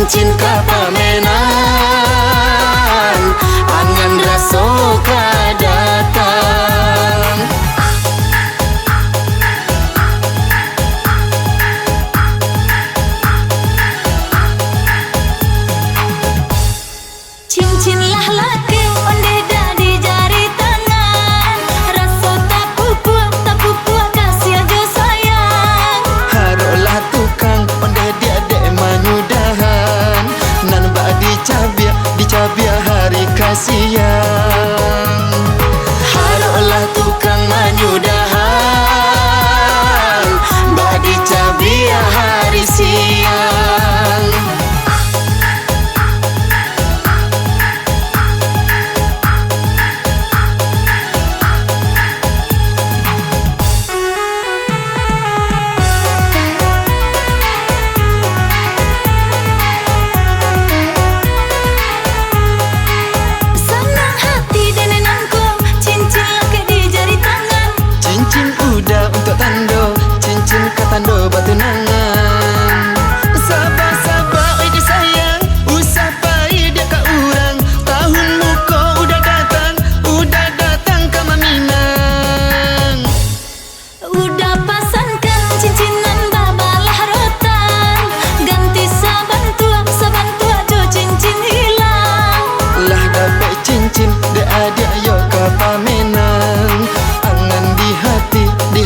cincin ka pamenan, angan raso ka datang. Cincin lah laki onde di jari tangan, raso tapu puak kasih aja sayang. Harolah tukang onde dia dek manudahan, nan ba dicabia hari kasihang. Harolah tukang manudahan, ba dicabia hari siang. Untuk tando, cincin katando batu nangan. Sabar-sabar dia sayang, usah payah dia ka urang. Tahun muka udah datang ke Minang. Udah pasangkan cincinan babalah rotan, ganti saban tua jo cincin hilang. Lah dapat cincin dek adik yo ka pamenang, angan di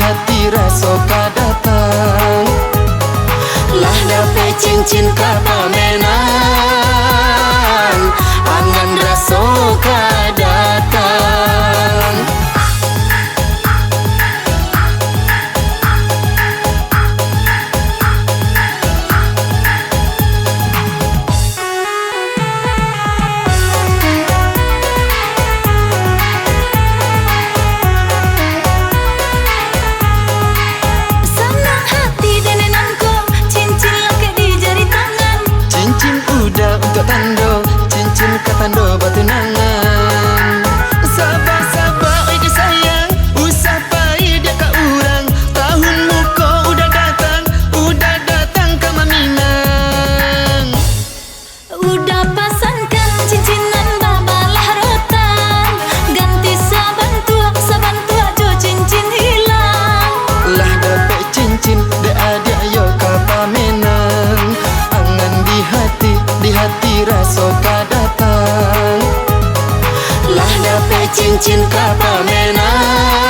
hati raso ka datang. Lah dapat cincin ka pamenan, angan raso ka datang. Untuk tando, cincin katando batu nangan. Sabar-sabar dia sayang, usah payah dia ka urang. Tahun muka udah datang ke Minang. Udah pasangkan cincinan babalah rotan, ganti saban tua jo cincin hilang. Lah dapat cincin dek adik yo ka pamenang, angan di hati raso ka datang. Lah dapat cincin ka pamenan,